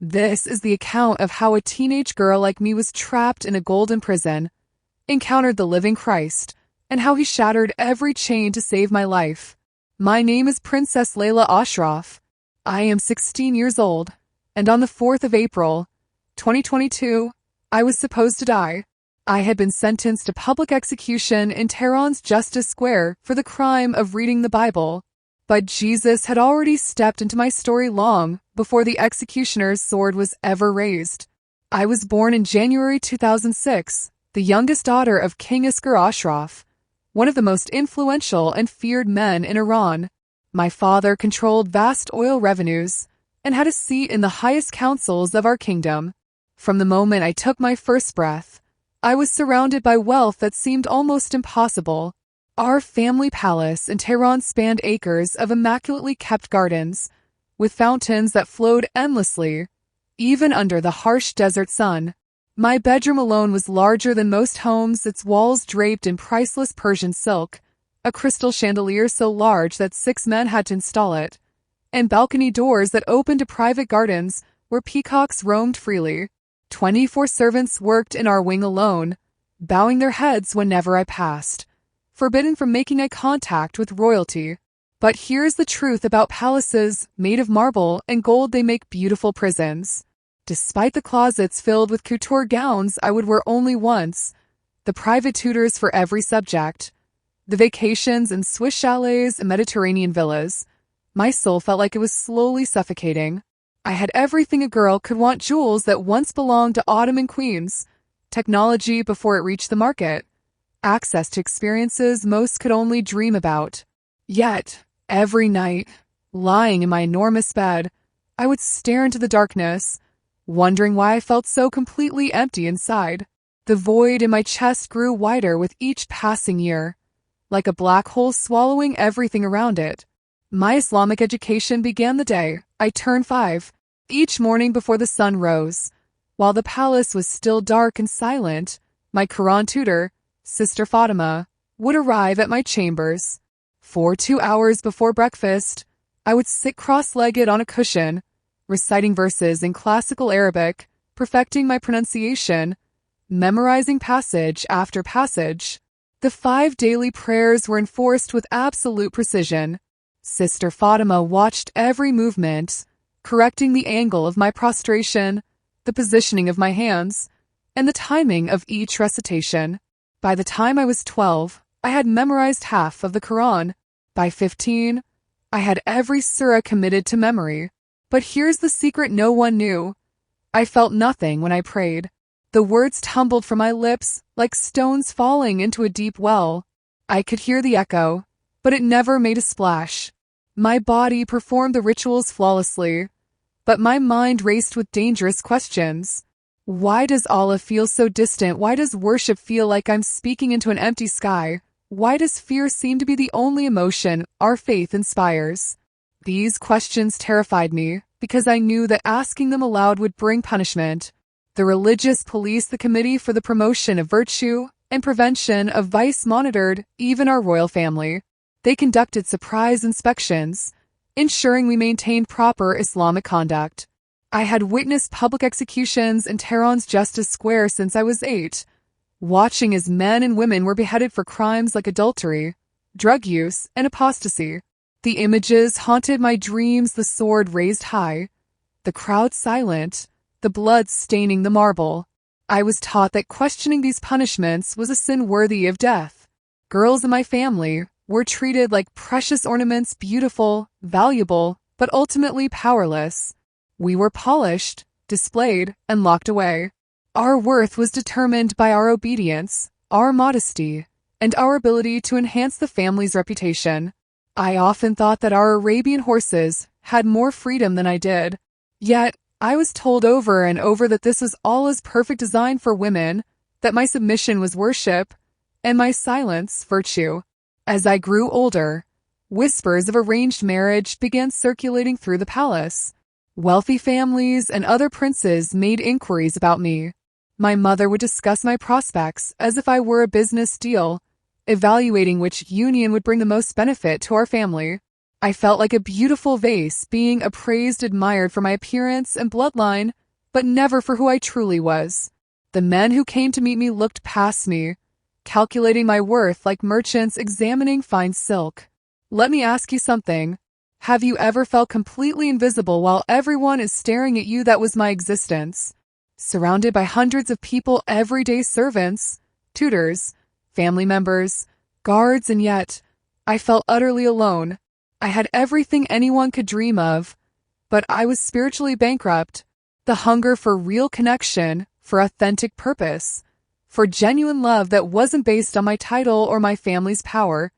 This is the account of how a teenage girl like me was trapped in a golden prison, encountered the living Christ, and how he shattered every chain to save my life. My name is Princess Leila Ashraf. I am 16 years old, and on the 4th of April, 2022, I was supposed to die. I had been sentenced to public execution in Tehran's Justice Square for the crime of reading the Bible. But Jesus had already stepped into my story long before the executioner's sword was ever raised. I was born in January 2006, the youngest daughter of King Iskar Ashraf, one of the most influential and feared men in Iran. My father controlled vast oil revenues and had a seat in the highest councils of our kingdom. From the moment I took my first breath, I was surrounded by wealth that seemed almost impossible. Our family palace in Tehran spanned acres of immaculately kept gardens, with fountains that flowed endlessly, even under the harsh desert sun. My bedroom alone was larger than most homes, its walls draped in priceless Persian silk, a crystal chandelier so large that 6 men had to install it, and balcony doors that opened to private gardens where peacocks roamed freely. 24 servants worked in our wing alone, bowing their heads whenever I passed, forbidden from making eye contact with royalty. But here's the truth about palaces made of marble and gold: they make beautiful prisons. Despite the closets filled with couture gowns I would wear only once, the private tutors for every subject, the vacations in Swiss chalets and Mediterranean villas, my soul felt like it was slowly suffocating. I had everything a girl could want: jewels that once belonged to Ottoman queens, technology before it reached the market, access to experiences most could only dream about. Yet, every night, lying in my enormous bed, I would stare into the darkness, wondering why I felt so completely empty inside. The void in my chest grew wider with each passing year, like a black hole swallowing everything around it. My Islamic education began the day I turned 5. Each morning before the sun rose, while the palace was still dark and silent, my Quran tutor, Sister Fatima, would arrive at my chambers. For 2 hours before breakfast, I would sit cross-legged on a cushion, reciting verses in classical Arabic, perfecting my pronunciation, memorizing passage after passage. The 5 daily prayers were enforced with absolute precision. Sister Fatima watched every movement, correcting the angle of my prostration, the positioning of my hands, and the timing of each recitation. By the time I was 12, I had memorized half of the Quran. By 15, I had every surah committed to memory. But here's the secret no one knew. I felt nothing when I prayed. The words tumbled from my lips like stones falling into a deep well. I could hear the echo, but it never made a splash. My body performed the rituals flawlessly, but my mind raced with dangerous questions. Why does Allah feel so distant? Why does worship feel like I'm speaking into an empty sky? Why does fear seem to be the only emotion our faith inspires? These questions terrified me because I knew that asking them aloud would bring punishment. The religious police, the Committee for the Promotion of Virtue and Prevention of Vice, monitored even our royal family. They conducted surprise inspections, ensuring we maintained proper Islamic conduct. I had witnessed public executions in Tehran's Justice Square since I was 8, watching as men and women were beheaded for crimes like adultery, drug use, and apostasy. The images haunted my dreams: the sword raised high, the crowd silent, the blood staining the marble. I was taught that questioning these punishments was a sin worthy of death. Girls in my family were treated like precious ornaments: beautiful, valuable, but ultimately powerless. We were polished, displayed, and locked away. Our worth was determined by our obedience, our modesty, and our ability to enhance the family's reputation. I often thought that our Arabian horses had more freedom than I did. Yet, I was told over and over that this was Allah's perfect design for women, that my submission was worship, and my silence virtue. As I grew older, whispers of arranged marriage began circulating through the palace. Wealthy families and other princes made inquiries about me. My mother would discuss my prospects as if I were a business deal, evaluating which union would bring the most benefit to our family. I felt like a beautiful vase being appraised, admired for my appearance and bloodline, but never for who I truly was. The men who came to meet me looked past me, calculating my worth like merchants examining fine silk. Let me ask you something. Have you ever felt completely invisible while everyone is staring at you? That was my existence. Surrounded by hundreds of people, everyday servants, tutors, family members, guards, and yet I felt utterly alone. I had everything anyone could dream of, but I was spiritually bankrupt. The hunger for real connection, for authentic purpose, for genuine love that wasn't based on my title or my family's power,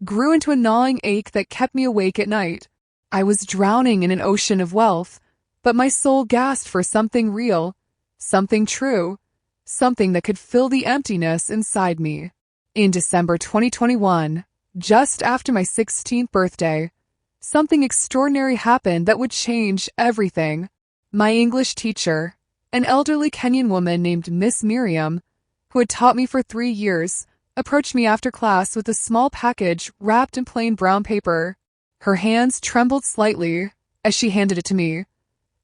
grew into a gnawing ache that kept me awake at night. I was drowning in an ocean of wealth, but my soul gasped for something real, something true, something that could fill the emptiness inside me. In December 2021, just after my 16th birthday, something extraordinary happened that would change everything. My English teacher, an elderly Kenyan woman named Miss Miriam, who had taught me for 3 years, approached me after class with a small package wrapped in plain brown paper. Her hands trembled slightly as she handed it to me,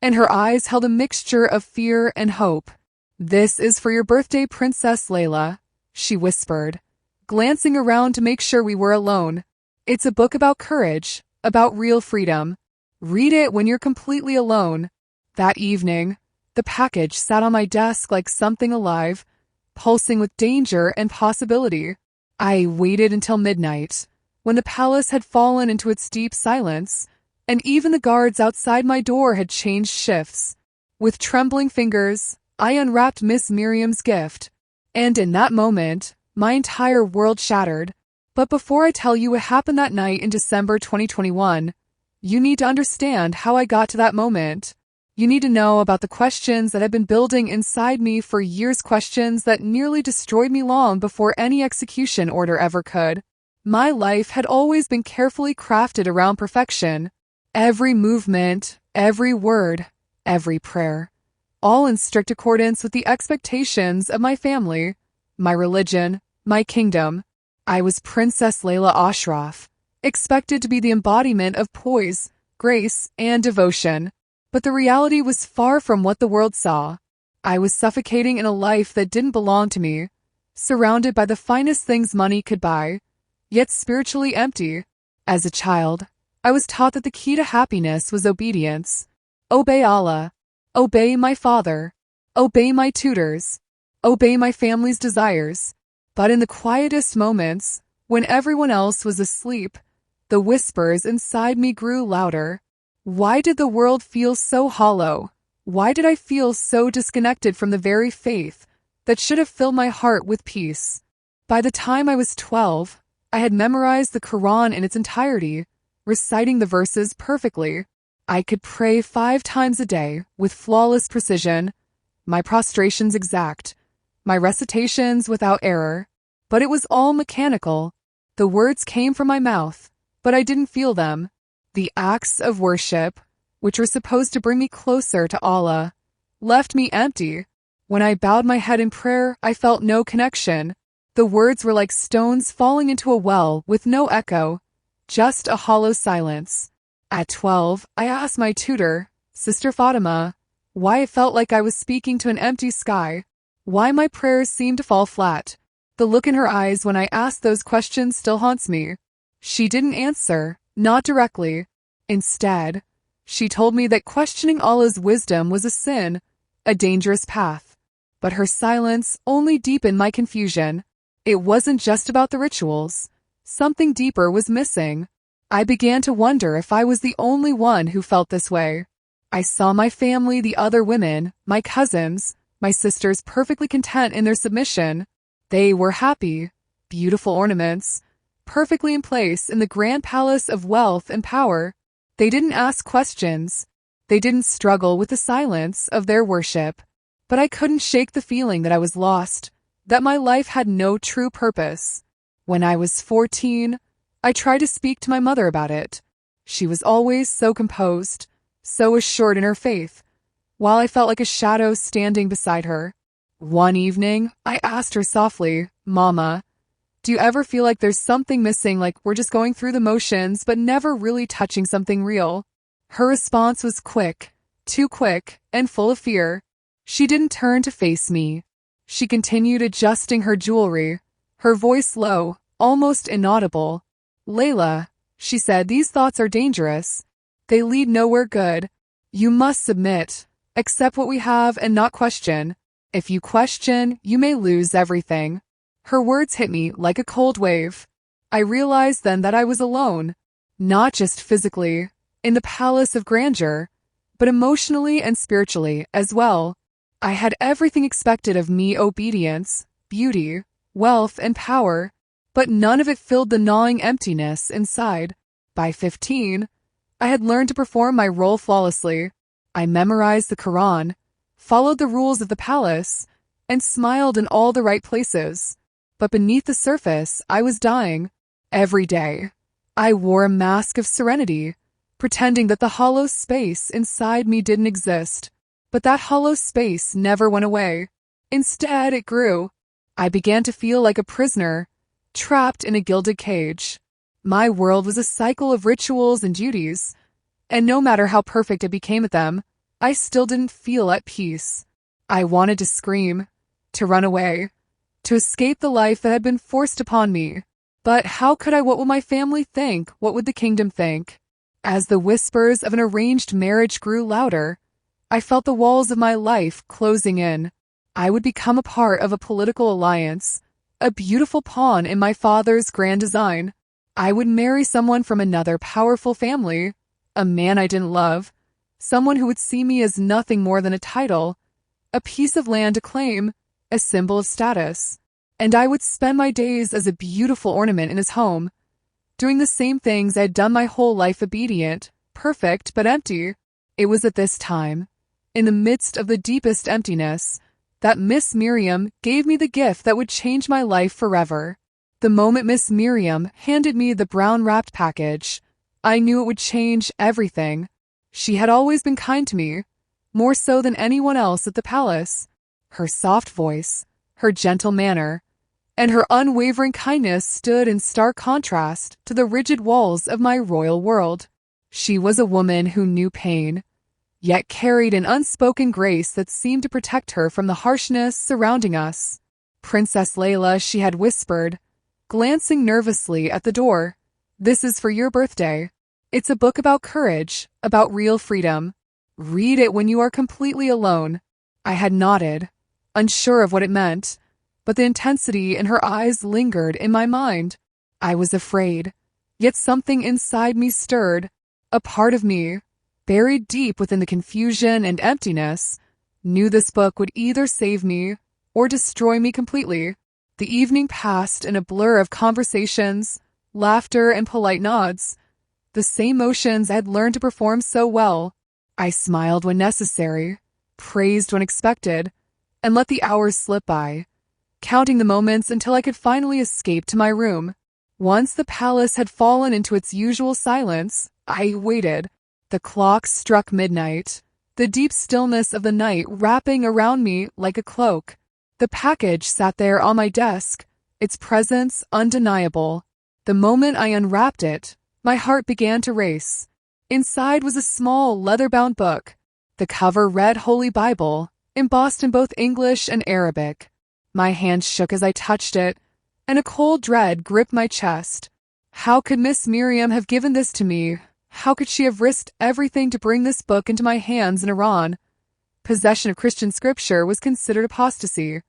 and her eyes held a mixture of fear and hope. "This is for your birthday, Princess Leila," she whispered, glancing around to make sure we were alone. "It's a book about courage, about real freedom. Read it when you're completely alone." That evening, the package sat on my desk like something alive, pulsing with danger and possibility. I waited until midnight, when the palace had fallen into its deep silence, and even the guards outside my door had changed shifts. With trembling fingers, I unwrapped Miss Miriam's gift, and in that moment, my entire world shattered. But before I tell you what happened that night in December 2021, you need to understand how I got to that moment. You need to know about the questions that had been building inside me for years, questions that nearly destroyed me long before any execution order ever could. My life had always been carefully crafted around perfection. Every movement, every word, every prayer, all in strict accordance with the expectations of my family, my religion, my kingdom. I was Princess Leila Ashraf, expected to be the embodiment of poise, grace, and devotion. But the reality was far from what the world saw. I was suffocating in a life that didn't belong to me, surrounded by the finest things money could buy, yet spiritually empty. As a child, I was taught that the key to happiness was obedience. Obey Allah, obey my father, obey my tutors, obey my family's desires. But in the quietest moments, when everyone else was asleep, the whispers inside me grew louder. Why did the world feel so hollow? Why did I feel so disconnected from the very faith that should have filled my heart with peace? By the time I was 12, I had memorized the Quran in its entirety, reciting the verses perfectly. I could pray 5 times a day with flawless precision, my prostrations exact, my recitations without error. But it was all mechanical. The words came from my mouth, but I didn't feel them. The acts of worship, which were supposed to bring me closer to Allah, left me empty. When I bowed my head in prayer, I felt no connection. The words were like stones falling into a well with no echo, just a hollow silence. At 12, I asked my tutor, Sister Fatima, why it felt like I was speaking to an empty sky, why my prayers seemed to fall flat. The look in her eyes when I asked those questions still haunts me. She didn't answer. Not directly. Instead, she told me that questioning Allah's wisdom was a sin, a dangerous path. But her silence only deepened my confusion. It wasn't just about the rituals. Something deeper was missing. I began to wonder if I was the only one who felt this way. I saw my family, the other women, my cousins, my sisters perfectly content in their submission. They were happy, beautiful ornaments, perfectly in place in the grand palace of wealth and power. They didn't ask questions. They didn't struggle with the silence of their worship. But I couldn't shake the feeling that I was lost, that my life had no true purpose. When I was 14, I tried to speak to my mother about it. She was always so composed, so assured in her faith, while I felt like a shadow standing beside her. One evening, I asked her softly, "Mama, Do you ever feel like there's something missing, like we're just going through the motions but never really touching something real? Her response was quick, too quick, and full of fear. She didn't turn to face me. She continued adjusting her jewelry, her voice low, almost inaudible. "Leila," she said, "these thoughts are dangerous. They lead nowhere good. You must submit, accept what we have and not question. If you question, you may lose everything." Her words hit me like a cold wave. I realized then that I was alone, not just physically, in the palace of grandeur, but emotionally and spiritually as well. I had everything expected of me: obedience, beauty, wealth, and power, but none of it filled the gnawing emptiness inside. By 15, I had learned to perform my role flawlessly. I memorized the Quran, followed the rules of the palace, and smiled in all the right places. But beneath the surface, I was dying. Every day, I wore a mask of serenity, pretending that the hollow space inside me didn't exist. But that hollow space never went away. Instead, it grew. I began to feel like a prisoner, trapped in a gilded cage. My world was a cycle of rituals and duties, and no matter how perfect it became at them, I still didn't feel at peace. I wanted to scream, to run away, to escape the life that had been forced upon me. But how could I? What would my family think? What would the kingdom think? As the whispers of an arranged marriage grew louder, I felt the walls of my life closing in. I would become a part of a political alliance, a beautiful pawn in my father's grand design. I would marry someone from another powerful family, a man I didn't love, someone who would see me as nothing more than a title, a piece of land to claim, a symbol of status. And I would spend my days as a beautiful ornament in his home, doing the same things I had done my whole life: obedient, perfect, but empty. It was at this time, in the midst of the deepest emptiness, that Miss Miriam gave me the gift that would change my life forever. The moment Miss Miriam handed me the brown-wrapped package, I knew it would change everything. She had always been kind to me, more so than anyone else at the palace. Her soft voice, her gentle manner, and her unwavering kindness stood in stark contrast to the rigid walls of my royal world. She was a woman who knew pain, yet carried an unspoken grace that seemed to protect her from the harshness surrounding us. "Princess Leila," she had whispered, glancing nervously at the door. "This is for your birthday. It's a book about courage, about real freedom. Read it when you are completely alone." I had nodded, unsure of what it meant, but the intensity in her eyes lingered in my mind. I was afraid, yet something inside me stirred. A part of me, buried deep within the confusion and emptiness, knew this book would either save me or destroy me completely. The evening passed in a blur of conversations, laughter, and polite nods, the same motions I had learned to perform so well. I smiled when necessary, praised when expected, and let the hours slip by, counting the moments until I could finally escape to my room. Once the palace had fallen into its usual silence, I waited. The clock struck midnight, the deep stillness of the night wrapping around me like a cloak. The package sat there on my desk, its presence undeniable. The moment I unwrapped it, my heart began to race. Inside was a small, leather-bound book. The cover read Holy Bible, embossed in both English and Arabic. My hand shook as I touched it, and a cold dread gripped my chest. How could Miss Miriam have given this to me? How could she have risked everything to bring this book into my hands in Iran? Possession of Christian scripture was considered apostasy,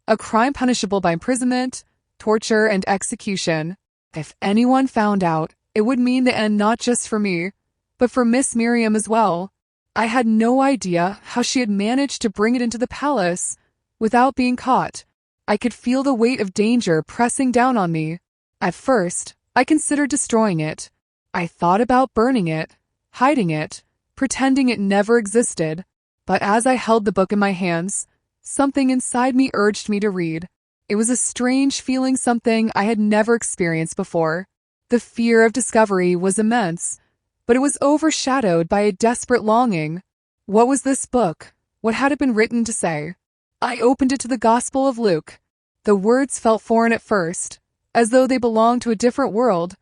a crime punishable by imprisonment, torture, and execution. If anyone found out, it would mean the end not just for me, but for Miss Miriam as well. I had no idea how she had managed to bring it into the palace without being caught. I could feel the weight of danger pressing down on me. At first, I considered destroying it. I thought about burning it, hiding it, pretending it never existed. But as I held the book in my hands, something inside me urged me to read. It was a strange feeling, something I had never experienced before. The fear of discovery was immense, but it was overshadowed by a desperate longing. What was this book? What had it been written to say? I opened it to the Gospel of Luke. The words felt foreign at first, as though they belonged to a different world,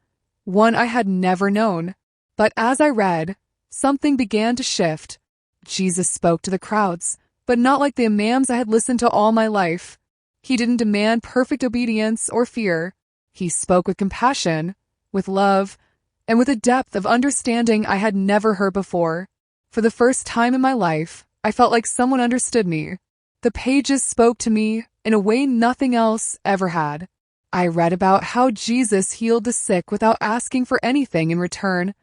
one I had never known. But as I read, something began to shift. Jesus spoke to the crowds, but not like the imams I had listened to all my life. He didn't demand perfect obedience or fear. He spoke with compassion, with love, and with a depth of understanding I had never heard before. For the first time in my life, I felt like someone understood me. The pages spoke to me in a way nothing else ever had. I read about how Jesus healed the sick without asking for anything in return,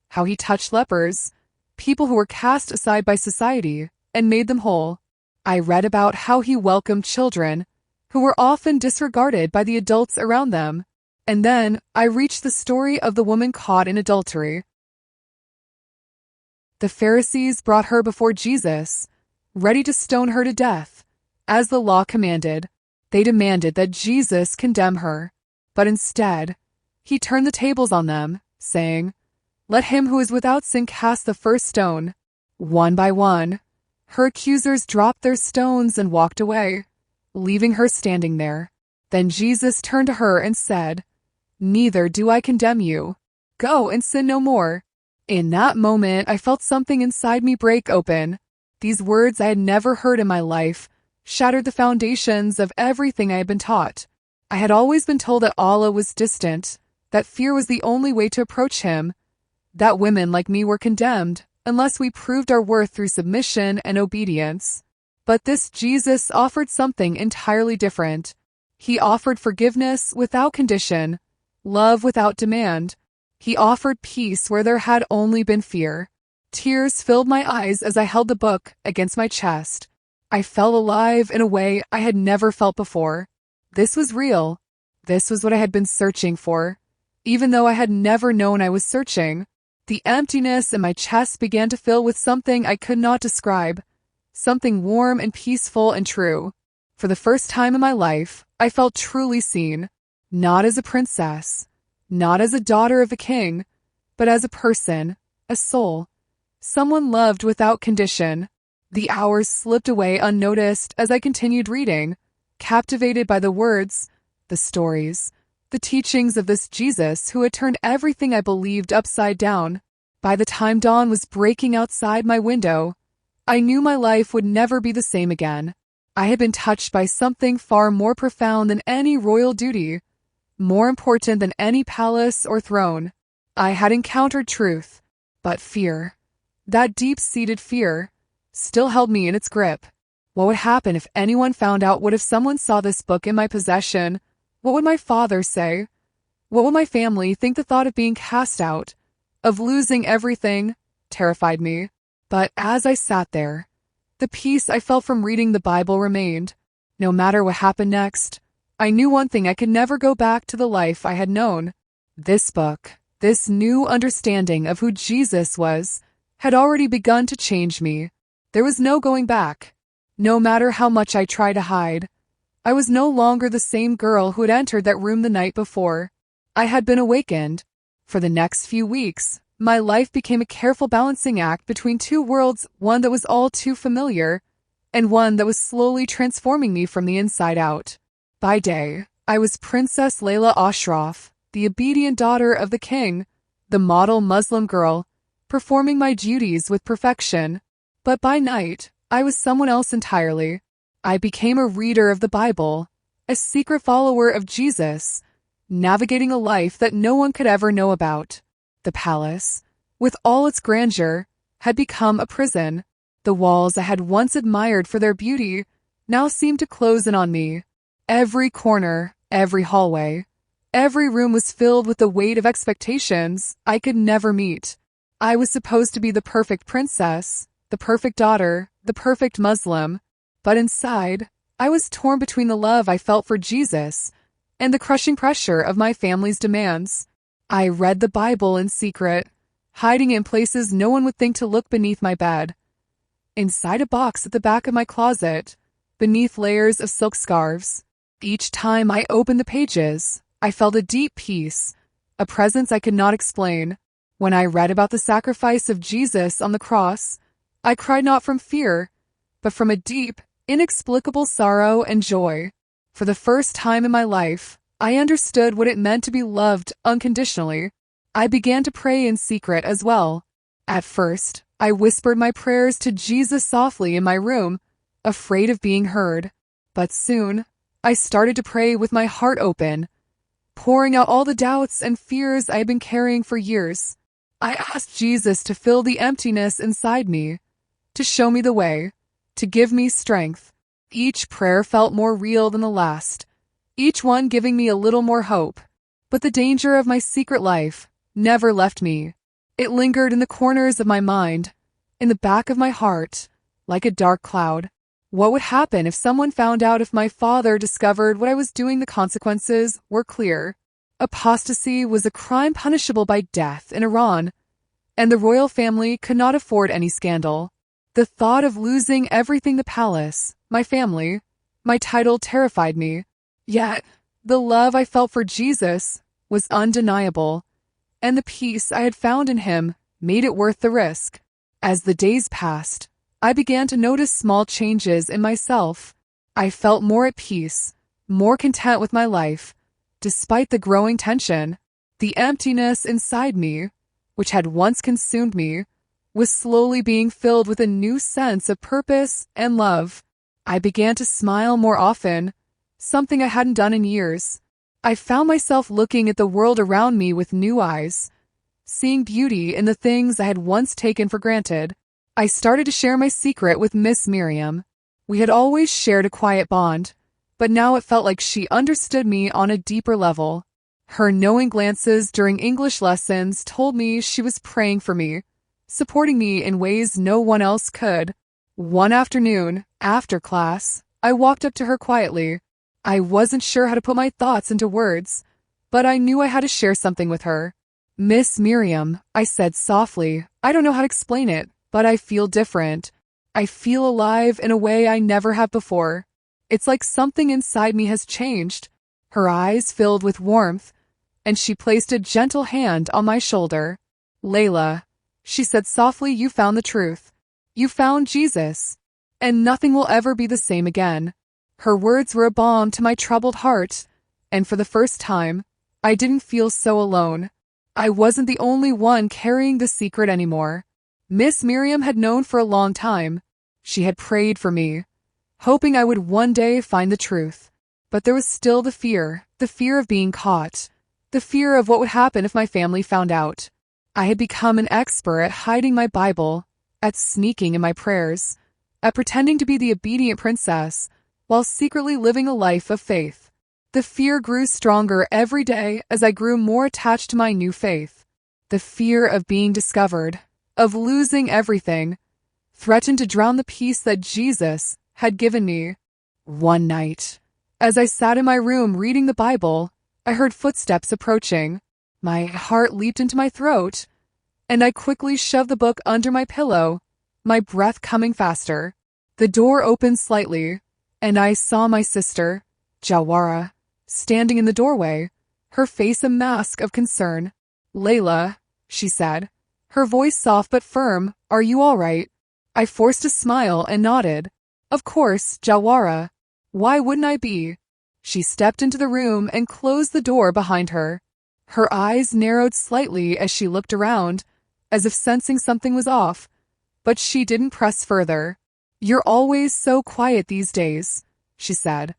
how he touched lepers, people who were cast aside by society, and made them whole. I read about how he welcomed children, who were often disregarded by the adults around them. And then I reached the story of the woman caught in adultery. The Pharisees brought her before Jesus, ready to stone her to death, as the law commanded. They demanded that Jesus condemn her, but instead, he turned the tables on them, saying, "Let him who is without sin cast the first stone." One by one, her accusers dropped their stones and walked away, leaving her standing there. Then Jesus turned to her and said, "Neither do I condemn you. Go and sin no more." In that moment, I felt something inside me break open. These words I had never heard in my life shattered the foundations of everything I had been taught. I had always been told that Allah was distant, that fear was the only way to approach him, that women like me were condemned unless we proved our worth through submission and obedience. But this Jesus offered something entirely different. He offered forgiveness without condition, love without demand. He offered peace where there had only been fear. Tears filled my eyes as I held the book against my chest. I felt alive in a way I had never felt before. This was real. This was what I had been searching for. Even though I had never known I was searching, the emptiness in my chest began to fill with something I could not describe, something warm and peaceful and true. For the first time in my life, I felt truly seen, not as a princess, not as a daughter of the king, but as a person, a soul, someone loved without condition. The hours slipped away unnoticed as I continued reading, captivated by the words, the stories, the teachings of this Jesus who had turned everything I believed upside down. By the time dawn was breaking outside my window, I knew my life would never be the same again. I had been touched by something far more profound than any royal duty, more important than any palace or throne. I had encountered truth, but fear, that deep-seated fear, still held me in its grip. What would happen if anyone found out? What if someone saw this book in my possession? What would my father say? What would my family think? The thought of being cast out, of losing everything, terrified me. But as I sat there, the peace I felt from reading the Bible remained. No matter what happened next, I knew one thing: I could never go back to the life I had known. This book, this new understanding of who Jesus was, had already begun to change me. There was no going back. No matter how much I tried to hide, I was no longer the same girl who had entered that room the night before. I had been awakened. For the next few weeks, my life became a careful balancing act between two worlds, one that was all too familiar, and one that was slowly transforming me from the inside out. By day, I was Princess Leila Ashraf, the obedient daughter of the king, the model Muslim girl, performing my duties with perfection. But by night, I was someone else entirely. I became a reader of the Bible, a secret follower of Jesus, navigating a life that no one could ever know about. The palace, with all its grandeur, had become a prison. The walls I had once admired for their beauty now seemed to close in on me. Every corner, every hallway, every room was filled with the weight of expectations I could never meet. I was supposed to be the perfect princess, the perfect daughter, the perfect Muslim, but inside, I was torn between the love I felt for Jesus and the crushing pressure of my family's demands. I read the Bible in secret, hiding in places no one would think to look: beneath my bed, inside a box at the back of my closet, beneath layers of silk scarves. Each time I opened the pages, I felt a deep peace, a presence I could not explain. When I read about the sacrifice of Jesus on the cross, I cried not from fear, but from a deep, inexplicable sorrow and joy. For the first time in my life, I understood what it meant to be loved unconditionally. I began to pray in secret as well. At first, I whispered my prayers to Jesus softly in my room, afraid of being heard. But soon, I started to pray with my heart open, pouring out all the doubts and fears I had been carrying for years. I asked Jesus to fill the emptiness inside me, to show me the way, to give me strength. Each prayer felt more real than the last, each one giving me a little more hope. But the danger of my secret life never left me. It lingered in the corners of my mind, in the back of my heart, like a dark cloud. What would happen if someone found out? If my father discovered what I was doing? The consequences were clear. Apostasy was a crime punishable by death in Iran, and the royal family could not afford any scandal. The thought of losing everything, the palace, my family, my title, terrified me. Yet, the love I felt for Jesus was undeniable, and the peace I had found in him made it worth the risk. As the days passed, I began to notice small changes in myself. I felt more at peace, more content with my life, despite the growing tension. The emptiness inside me, which had once consumed me, was slowly being filled with a new sense of purpose and love. I began to smile more often, something I hadn't done in years. I found myself looking at the world around me with new eyes, seeing beauty in the things I had once taken for granted. I started to share my secret with Miss Miriam. We had always shared a quiet bond, but now it felt like she understood me on a deeper level. Her knowing glances during English lessons told me she was praying for me, supporting me in ways no one else could. One afternoon, after class, I walked up to her quietly. I wasn't sure how to put my thoughts into words, but I knew I had to share something with her. Miss Miriam, I said softly, I don't know how to explain it, but I feel different. I feel alive in a way I never have before. It's like something inside me has changed. Her eyes filled with warmth, and she placed a gentle hand on my shoulder. Leila, she said softly, you found the truth. You found Jesus, and nothing will ever be the same again. Her words were a balm to my troubled heart, and for the first time, I didn't feel so alone. I wasn't the only one carrying the secret anymore. Miss Miriam had known for a long time. She had prayed for me, hoping I would one day find the truth. But there was still the fear of being caught, the fear of what would happen if my family found out. I had become an expert at hiding my Bible, at sneaking in my prayers, at pretending to be the obedient princess, while secretly living a life of faith. The fear grew stronger every day as I grew more attached to my new faith. The fear of being discovered, of losing everything, threatened to drown the peace that Jesus had given me. One night, as I sat in my room reading the Bible, I heard footsteps approaching. My heart leaped into my throat, and I quickly shoved the book under my pillow, my breath coming faster. The door opened slightly, and I saw my sister, Jawara, standing in the doorway, her face a mask of concern. Leila, she said, her voice soft but firm, are you all right? I forced a smile and nodded. Of course, Jawara. Why wouldn't I be? She stepped into the room and closed the door behind her. Her eyes narrowed slightly as she looked around, as if sensing something was off, but she didn't press further. You're always so quiet these days, she said,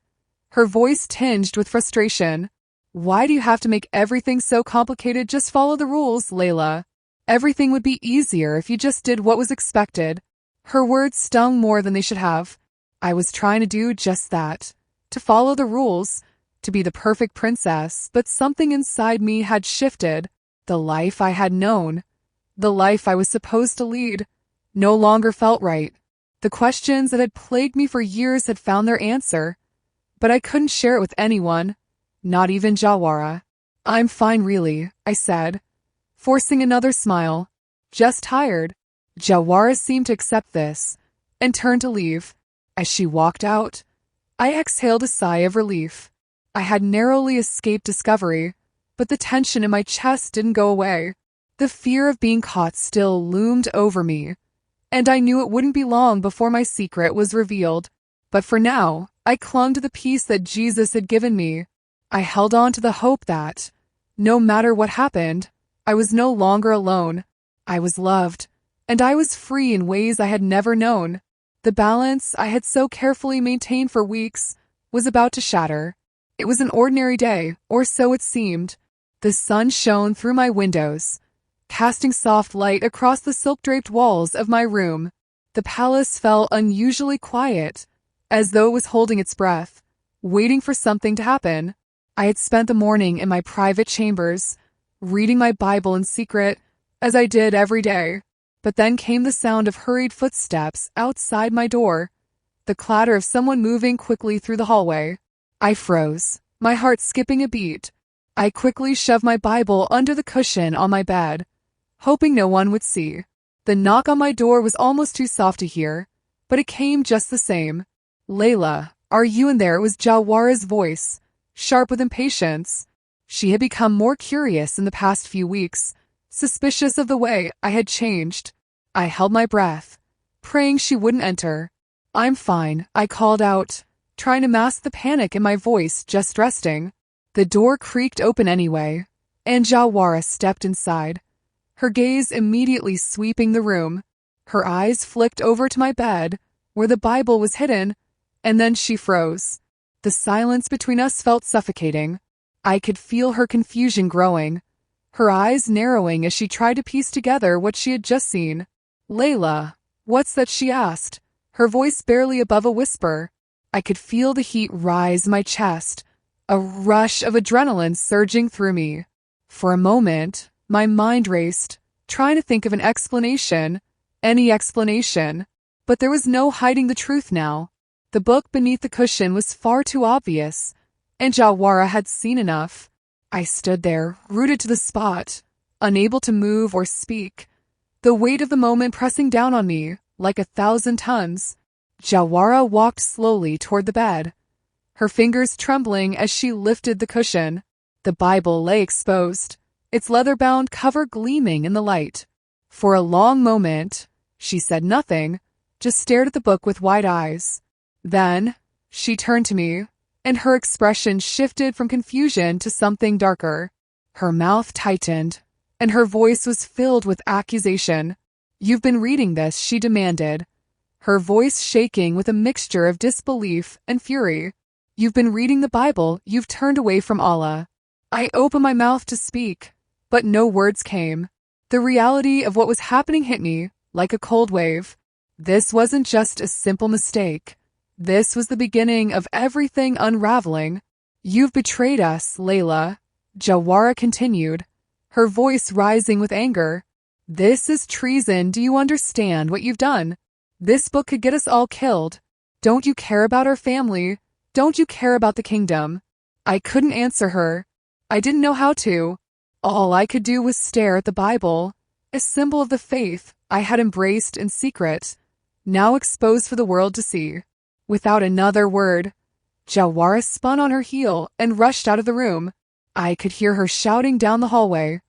her voice tinged with frustration. Why do you have to make everything so complicated? Just follow the rules, Leila. Everything would be easier if you just did what was expected. Her words stung more than they should have. I was trying to do just that, to follow the rules, to be the perfect princess, but something inside me had shifted. The life I had known, the life I was supposed to lead, no longer felt right. The questions that had plagued me for years had found their answer, but I couldn't share it with anyone, not even Jawara. I'm fine really, I said, forcing another smile. Just tired. Jawara seemed to accept this, and turned to leave. As she walked out, I exhaled a sigh of relief. I had narrowly escaped discovery, but the tension in my chest didn't go away. The fear of being caught still loomed over me, and I knew it wouldn't be long before my secret was revealed. But for now, I clung to the peace that Jesus had given me. I held on to the hope that, no matter what happened, I was no longer alone. I was loved, and I was free in ways I had never known. The balance I had so carefully maintained for weeks was about to shatter. It was an ordinary day, or so it seemed. The sun shone through my windows, casting soft light across the silk-draped walls of my room. The palace felt unusually quiet, as though it was holding its breath, waiting for something to happen. I had spent the morning in my private chambers, reading my Bible in secret, as I did every day. But then came the sound of hurried footsteps outside my door, the clatter of someone moving quickly through the hallway. I froze, my heart skipping a beat. I quickly shoved my Bible under the cushion on my bed, hoping no one would see. The knock on my door was almost too soft to hear, but it came just the same. "Leila, are you in there?" It was Jawara's voice, sharp with impatience. She had become more curious in the past few weeks, suspicious of the way I had changed. I held my breath, praying she wouldn't enter. "I'm fine," I called out, trying to mask the panic in my voice, just resting. The door creaked open anyway, and Jawara stepped inside, her gaze immediately sweeping the room. Her eyes flicked over to my bed, where the Bible was hidden, and then she froze. The silence between us felt suffocating. I could feel her confusion growing, her eyes narrowing as she tried to piece together what she had just seen. "Leila, what's that?" she asked, her voice barely above a whisper. I could feel the heat rise in my chest, a rush of adrenaline surging through me. For a moment, my mind raced, trying to think of an explanation, any explanation. But there was no hiding the truth now. The book beneath the cushion was far too obvious, and Jawara had seen enough. I stood there, rooted to the spot, unable to move or speak, the weight of the moment pressing down on me like 1,000 tons. Jawara walked slowly toward the bed, her fingers trembling as she lifted the cushion. The Bible lay exposed, its leather-bound cover gleaming in the light. For a long moment, she said nothing, just stared at the book with wide eyes. Then, she turned to me, and her expression shifted from confusion to something darker. Her mouth tightened, and her voice was filled with accusation. "You've been reading this," she demanded, her voice shaking with a mixture of disbelief and fury. "You've been reading the Bible, you've turned away from Allah." I opened my mouth to speak, but no words came. The reality of what was happening hit me like a cold wave. This wasn't just a simple mistake. This was the beginning of everything unraveling. "You've betrayed us, Leila," Jawara continued, her voice rising with anger. "This is treason. Do you understand what you've done? This book could get us all killed. Don't you care about our family? Don't you care about the kingdom?" I couldn't answer her. I didn't know how to. All I could do was stare at the Bible, a symbol of the faith I had embraced in secret, now exposed for the world to see. Without another word, Jawara spun on her heel and rushed out of the room. I could hear her shouting down the hallway,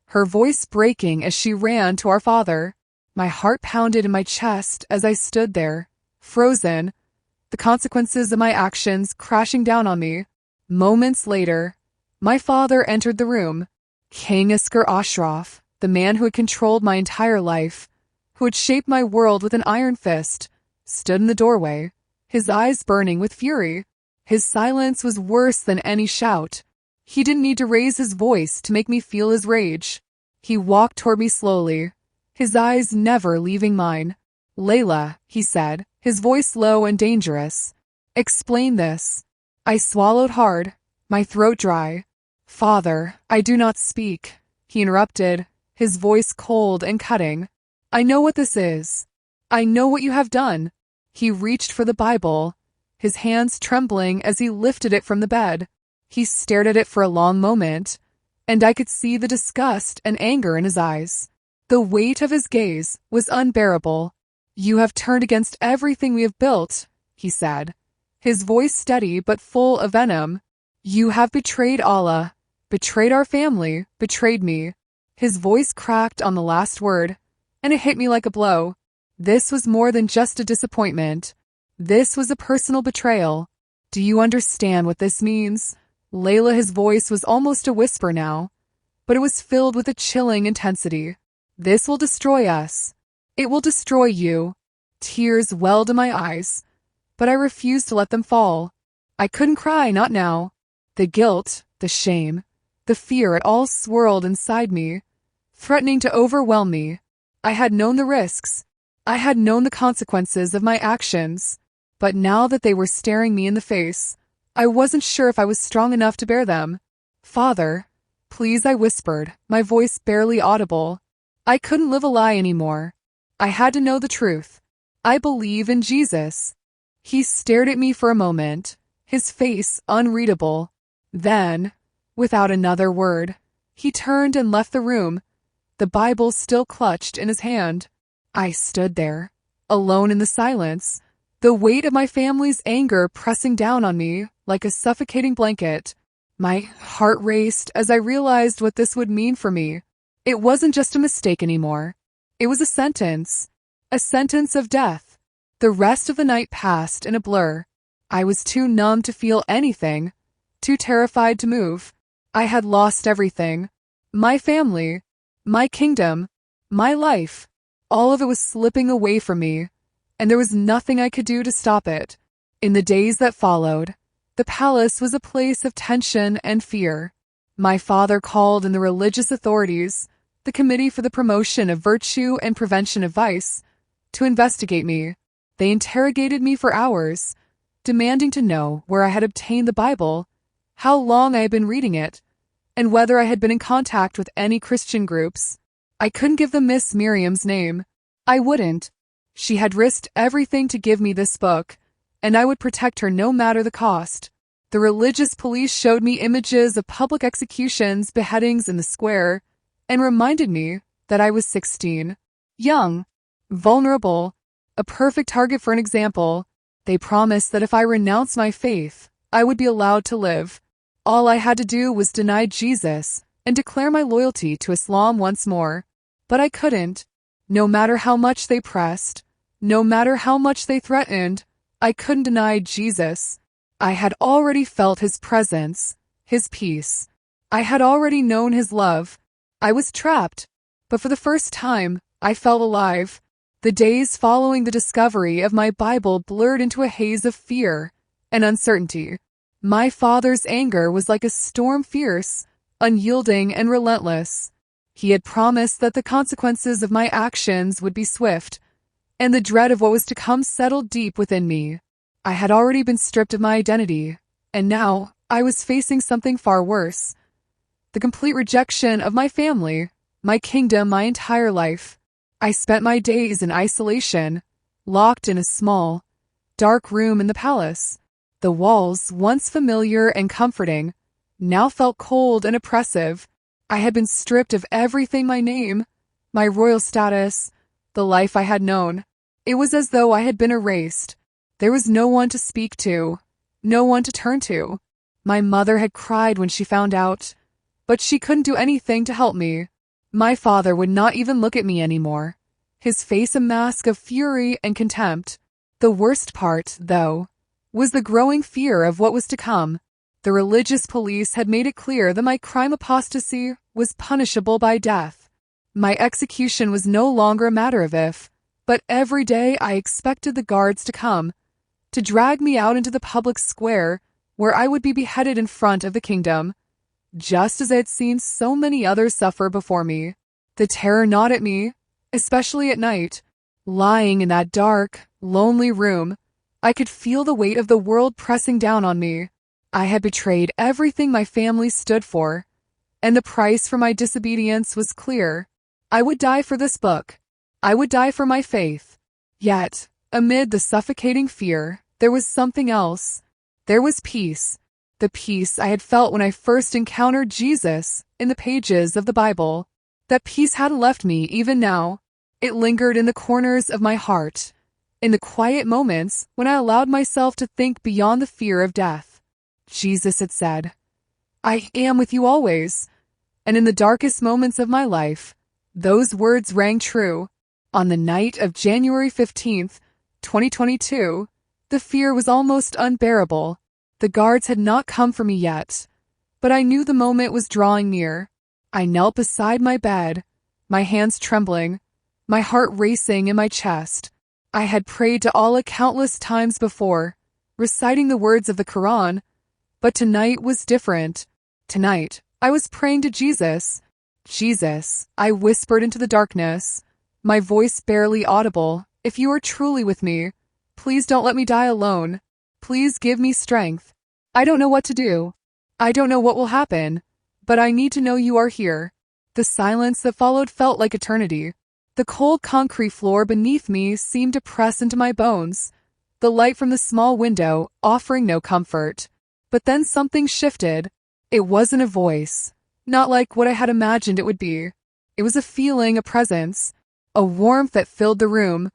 her voice breaking as she ran to our father. My heart pounded in my chest as I stood there, frozen, the consequences of my actions crashing down on me. Moments later, my father entered the room. King Iskar Ashraf, the man who had controlled my entire life, who had shaped my world with an iron fist, stood in the doorway, his eyes burning with fury. His silence was worse than any shout. He didn't need to raise his voice to make me feel his rage. He walked toward me slowly, his eyes never leaving mine. "Leila," he said, his voice low and dangerous. "Explain this." I swallowed hard, my throat dry. "Father, I do not speak," he interrupted, his voice cold and cutting. "I know what this is. I know what you have done." He reached for the Bible, his hands trembling as he lifted it from the bed. He stared at it for a long moment, and I could see the disgust and anger in his eyes. The weight of his gaze was unbearable. "You have turned against everything we have built," he said, his voice steady but full of venom. "You have betrayed Allah, betrayed our family, betrayed me." His voice cracked on the last word, and it hit me like a blow. This was more than just a disappointment. This was a personal betrayal. "Do you understand what this means?" Leila, his voice was almost a whisper now, but it was filled with a chilling intensity. This will destroy us. It will destroy you. Tears welled in my eyes, but I refused to let them fall. I couldn't cry, not now. The guilt, the shame, the fear, it all swirled inside me, threatening to overwhelm me. I had known the risks. I had known the consequences of my actions, but now that they were staring me in the face, I wasn't sure if I was strong enough to bear them. Father, please, I whispered, my voice barely audible. I couldn't live a lie anymore. I had to know the truth. I believe in Jesus. He stared at me for a moment, his face unreadable. Then, without another word, he turned and left the room, the Bible still clutched in his hand. I stood there, alone in the silence, the weight of my family's anger pressing down on me like a suffocating blanket. My heart raced as I realized what this would mean for me. It wasn't just a mistake anymore. It was a sentence of death. The rest of the night passed in a blur. I was too numb to feel anything, too terrified to move. I had lost everything. My family, my kingdom, my life. All of it was slipping away from me, and there was nothing I could do to stop it. In the days that followed, the palace was a place of tension and fear. My father called in the religious authorities, the Committee for the Promotion of Virtue and Prevention of Vice, to investigate me. They interrogated me for hours, demanding to know where I had obtained the Bible, how long I had been reading it, and whether I had been in contact with any Christian groups. I couldn't give them Miss Miriam's name. I wouldn't. She had risked everything to give me this book, and I would protect her no matter the cost. The religious police showed me images of public executions, beheadings in the square, and reminded me that I was 16. Young, vulnerable, a perfect target for an example. They promised that if I renounced my faith, I would be allowed to live. All I had to do was deny Jesus and declare my loyalty to Islam once more. But I couldn't. No matter how much they pressed, no matter how much they threatened, I couldn't deny Jesus. I had already felt his presence, his peace. I had already known his love. I was trapped, but for the first time, I felt alive. The days following the discovery of my Bible blurred into a haze of fear and uncertainty. My father's anger was like a storm, fierce, unyielding, and relentless. He had promised that the consequences of my actions would be swift, and the dread of what was to come settled deep within me. I had already been stripped of my identity, and now I was facing something far worse. The complete rejection of my family, my kingdom, my entire life. I spent my days in isolation, locked in a small, dark room in the palace. The walls, once familiar and comforting, now felt cold and oppressive. I had been stripped of everything: my name, my royal status, the life I had known. It was as though I had been erased. There was no one to speak to, no one to turn to. My mother had cried when she found out, but she couldn't do anything to help me. My father would not even look at me anymore, his face a mask of fury and contempt. The worst part, though, was the growing fear of what was to come. The religious police had made it clear that my crime, apostasy, was punishable by death. My execution was no longer a matter of if, but every day I expected the guards to come, to drag me out into the public square, where I would be beheaded in front of the kingdom, just as I had seen so many others suffer before me. The terror gnawed at me, especially at night. Lying in that dark, lonely room, I could feel the weight of the world pressing down on me. I had betrayed everything my family stood for, and the price for my disobedience was clear. I would die for this book. I would die for my faith. Yet, amid the suffocating fear, there was something else. There was peace. The peace I had felt when I first encountered Jesus in the pages of the Bible. That peace hadn't left me even now. It lingered in the corners of my heart, in the quiet moments when I allowed myself to think beyond the fear of death. Jesus had said, "I am with you always." And in the darkest moments of my life, those words rang true. On the night of January 15th, 2022, the fear was almost unbearable. The guards had not come for me yet, but I knew the moment was drawing near. I knelt beside my bed, my hands trembling, my heart racing in my chest. I had prayed to Allah countless times before, reciting the words of the Quran, but tonight was different. Tonight, I was praying to Jesus. Jesus, I whispered into the darkness, my voice barely audible, if you are truly with me, please don't let me die alone. Please give me strength. I don't know what to do. I don't know what will happen, but I need to know you are here. The silence that followed felt like eternity. The cold concrete floor beneath me seemed to press into my bones, the light from the small window offering no comfort. But then something shifted. It wasn't a voice, not like what I had imagined it would be. It was a feeling, a presence, a warmth that filled the room,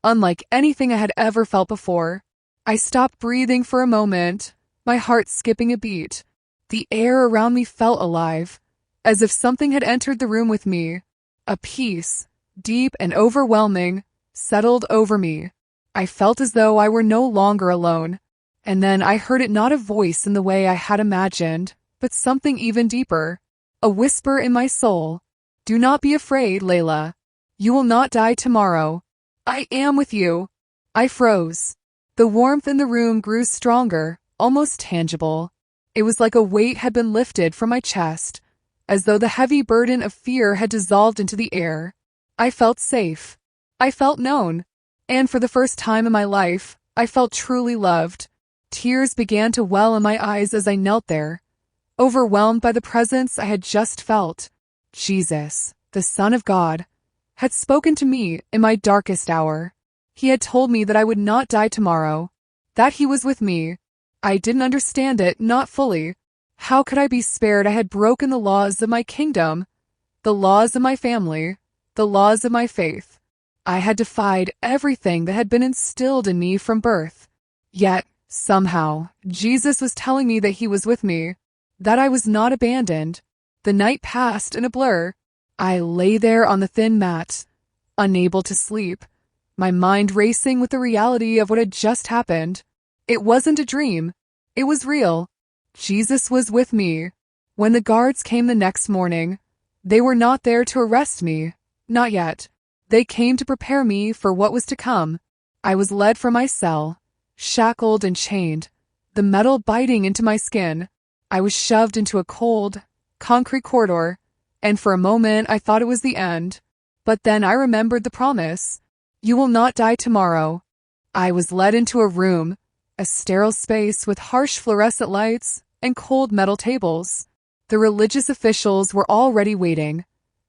unlike anything I had ever felt before. I stopped breathing for a moment, my heart skipping a beat. The air around me felt alive, as if something had entered the room with me. A peace, deep and overwhelming, settled over me. I felt as though I were no longer alone. And then I heard it, not a voice in the way I had imagined, but something even deeper. A whisper in my soul. Do not be afraid, Leila. You will not die tomorrow. I am with you. I froze. The warmth in the room grew stronger, almost tangible. It was like a weight had been lifted from my chest, as though the heavy burden of fear had dissolved into the air. I felt safe. I felt known. And for the first time in my life, I felt truly loved. Tears began to well in my eyes as I knelt there, overwhelmed by the presence I had just felt. Jesus, the Son of God, had spoken to me in my darkest hour. He had told me that I would not die tomorrow, that he was with me. I didn't understand it, not fully. How could I be spared? I had broken the laws of my kingdom, the laws of my family, the laws of my faith. I had defied everything that had been instilled in me from birth. Yet, somehow, Jesus was telling me that he was with me, that I was not abandoned. The night passed in a blur. I lay there on the thin mat, unable to sleep, my mind racing with the reality of what had just happened. It wasn't a dream. It was real. Jesus was with me. When the guards came the next morning, they were not there to arrest me. Not yet. They came to prepare me for what was to come. I was led from my cell, shackled and chained, the metal biting into my skin. I was shoved into a cold, concrete corridor, and for a moment I thought it was the end. But then I remembered the promise. You will not die tomorrow. I was led into a room, a sterile space with harsh fluorescent lights and cold metal tables. The religious officials were already waiting,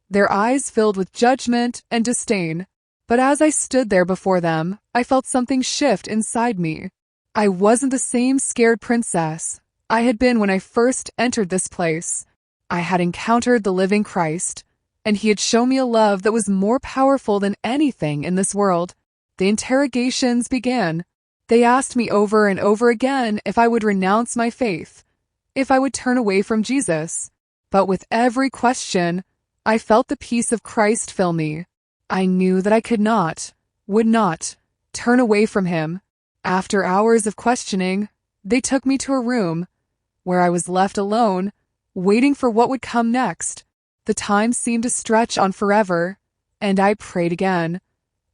their eyes filled with judgment and disdain. But as I stood there before them, I felt something shift inside me. I wasn't the same scared princess I had been when I first entered this place. I had encountered the living Christ, and he had shown me a love that was more powerful than anything in this world. The interrogations began. They asked me over and over again if I would renounce my faith, if I would turn away from Jesus. But with every question, I felt the peace of Christ fill me. I knew that I could not, would not, turn away from him. After hours of questioning, they took me to a room where I was left alone, waiting for what would come next. The time seemed to stretch on forever, and I prayed again,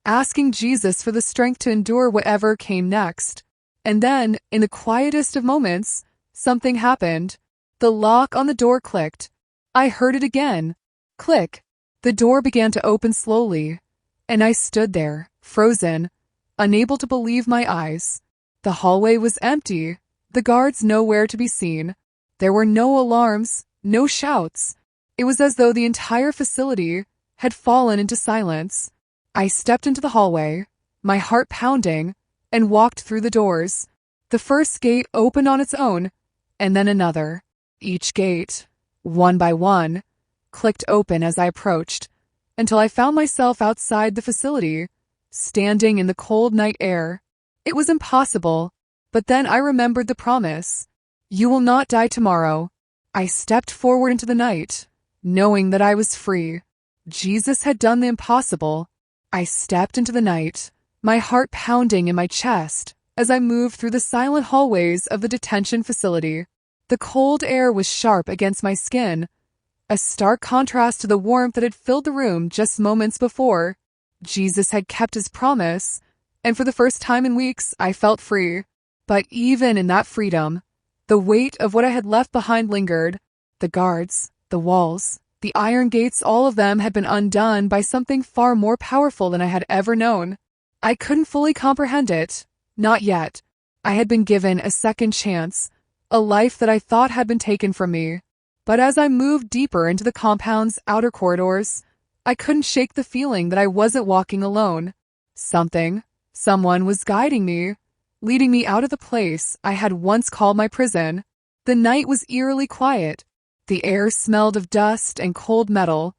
asking Jesus for the strength to endure whatever came next. And then, in the quietest of moments, something happened. The lock on the door clicked. I heard it again. Click. The door began to open slowly, and I stood there, frozen, unable to believe my eyes. The hallway was empty, the guards nowhere to be seen. There were no alarms, no shouts. It was as though the entire facility had fallen into silence. I stepped into the hallway, my heart pounding, and walked through the doors. The first gate opened on its own, and then another. Each gate, one by one, clicked open as I approached, until I found myself outside the facility, standing in the cold night air. It was impossible, but then I remembered the promise. You will not die tomorrow. I stepped forward into the night, knowing that I was free. Jesus had done the impossible. I stepped into the night, my heart pounding in my chest as I moved through the silent hallways of the detention facility. The cold air was sharp against my skin, a stark contrast to the warmth that had filled the room just moments before. Jesus had kept his promise, and for the first time in weeks, I felt free. But even in that freedom, the weight of what I had left behind lingered. The guards, the walls, the iron gates, all of them had been undone by something far more powerful than I had ever known. I couldn't fully comprehend it. Not yet. I had been given a second chance, a life that I thought had been taken from me. But as I moved deeper into the compound's outer corridors, I couldn't shake the feeling that I wasn't walking alone. Someone was guiding me, leading me out of the place I had once called my prison. The night was eerily quiet. The air smelled of dust and cold metal.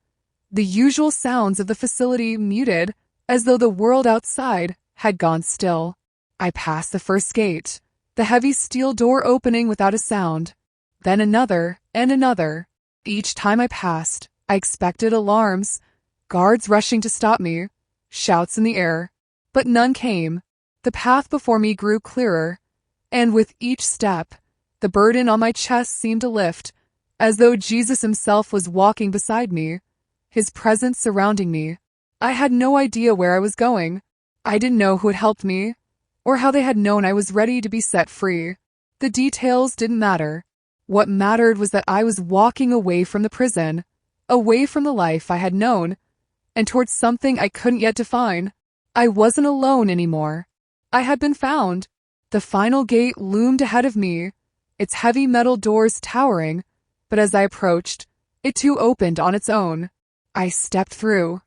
The usual sounds of the facility muted, as though the world outside had gone still. I passed the first gate, the heavy steel door opening without a sound. Then another and another. Each time I passed, I expected alarms, guards rushing to stop me, shouts in the air. But none came. The path before me grew clearer, and with each step, the burden on my chest seemed to lift, as though Jesus himself was walking beside me, his presence surrounding me. I had no idea where I was going. I didn't know who had helped me, or how they had known I was ready to be set free. The details didn't matter. What mattered was that I was walking away from the prison, away from the life I had known, and towards something I couldn't yet define. I wasn't alone anymore. I had been found. The final gate loomed ahead of me, its heavy metal doors towering, but as I approached, it too opened on its own. I stepped through,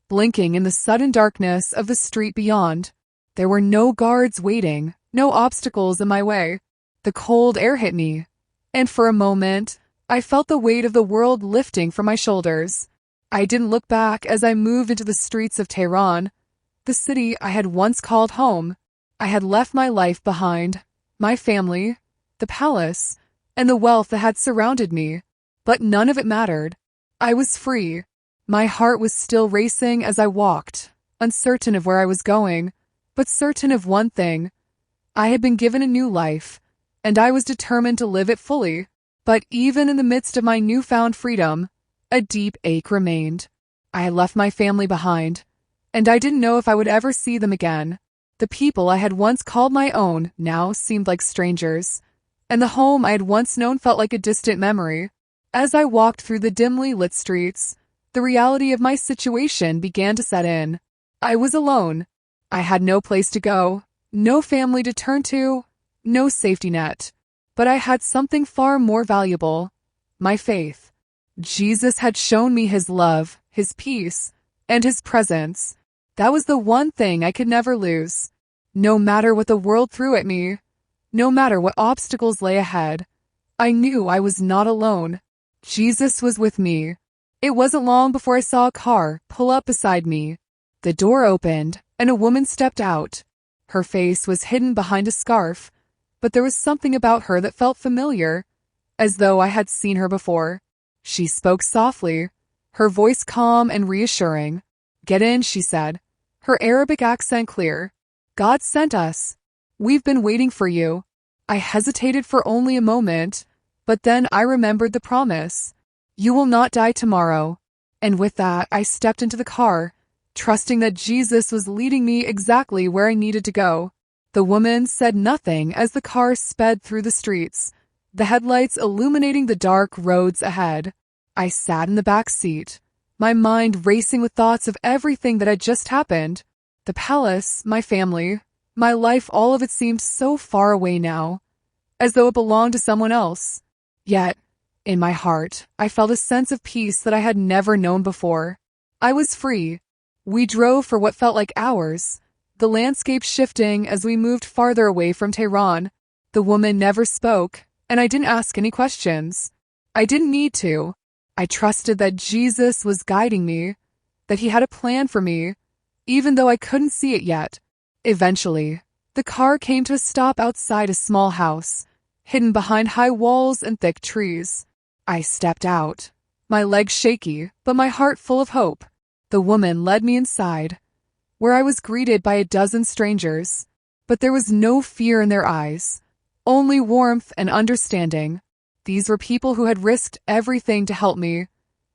blinking in the sudden darkness of the street beyond. There were no guards waiting, no obstacles in my way. The cold air hit me, and for a moment, I felt the weight of the world lifting from my shoulders. I didn't look back as I moved into the streets of Tehran, the city I had once called home. I had left my life behind, my family, the palace, and the wealth that had surrounded me, but none of it mattered. I was free. My heart was still racing as I walked, uncertain of where I was going, but certain of one thing. I had been given a new life, and I was determined to live it fully. But even in the midst of my newfound freedom, a deep ache remained. I had left my family behind, and I didn't know if I would ever see them again. The people I had once called my own now seemed like strangers, and the home I had once known felt like a distant memory. As I walked through the dimly lit streets, the reality of my situation began to set in. I was alone. I had no place to go, no family to turn to, no safety net. But I had something far more valuable, my faith. Jesus had shown me his love, his peace, and his presence. That was the one thing I could never lose. No matter what the world threw at me, no matter what obstacles lay ahead, I knew I was not alone. Jesus was with me. It wasn't long before I saw a car pull up beside me. The door opened, and a woman stepped out. Her face was hidden behind a scarf, but there was something about her that felt familiar, as though I had seen her before. She spoke softly, her voice calm and reassuring. "Get in," she said, her Arabic accent clear. "God sent us. We've been waiting for you." I hesitated for only a moment, but then I remembered the promise. "You will not die tomorrow." And with that, I stepped into the car, trusting that Jesus was leading me exactly where I needed to go. The woman said nothing as the car sped through the streets, the headlights illuminating the dark roads ahead. I sat in the back seat, my mind racing with thoughts of everything that had just happened. The palace, my family, my life, all of it seemed so far away now, as though it belonged to someone else. Yet, in my heart, I felt a sense of peace that I had never known before. I was free. We drove for what felt like hours, the landscape shifting as we moved farther away from Tehran. The woman never spoke, and I didn't ask any questions. I didn't need to. I trusted that Jesus was guiding me, that he had a plan for me, even though I couldn't see it yet. Eventually, the car came to a stop outside a small house, hidden behind high walls and thick trees. I stepped out, my legs shaky, but my heart full of hope. The woman led me inside, where I was greeted by a dozen strangers, but there was no fear in their eyes, only warmth and understanding. These were people who had risked everything to help me,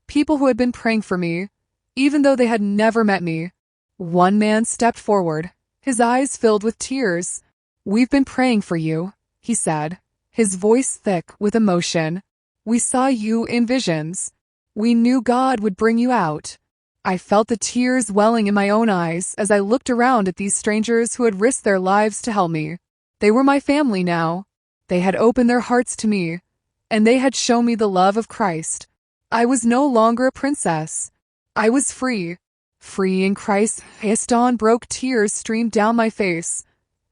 people who had been praying for me, even though they had never met me. One man stepped forward, his eyes filled with tears. "We've been praying for you," he said, his voice thick with emotion. "We saw you in visions. We knew God would bring you out." I felt the tears welling in my own eyes as I looked around at these strangers who had risked their lives to help me. They were my family now. They had opened their hearts to me, and they had shown me the love of Christ. I was no longer a princess. I was free. Free in Christ. As dawn broke, tears streamed down my face,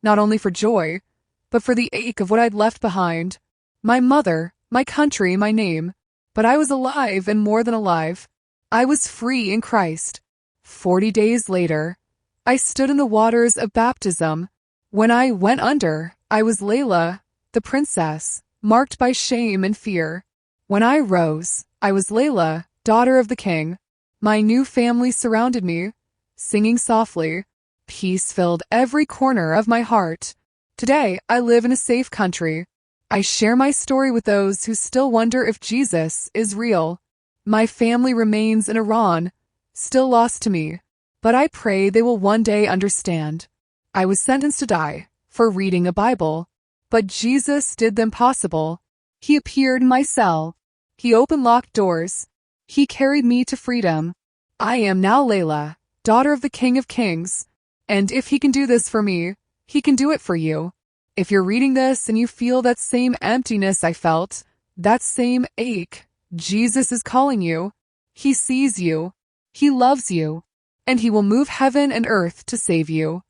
not only for joy, but for the ache of what I'd left behind. My mother, my country, my name. But I was alive and more than alive. I was free in Christ. 40 days later, I stood in the waters of baptism. When I went under, I was Leila, the princess, marked by shame and fear. When I rose, I was Leila, daughter of the king. My new family surrounded me, singing softly. Peace filled every corner of my heart. Today, I live in a safe country. I share my story with those who still wonder if Jesus is real. My family remains in Iran, still lost to me, but I pray they will one day understand. I was sentenced to die for reading a Bible, but Jesus did the impossible. He appeared in my cell. He opened locked doors. He carried me to freedom. I am now Leila, daughter of the King of Kings, and if he can do this for me, he can do it for you. If you're reading this and you feel that same emptiness I felt, that same ache, Jesus is calling you. He sees you. He loves you. And he will move heaven and earth to save you.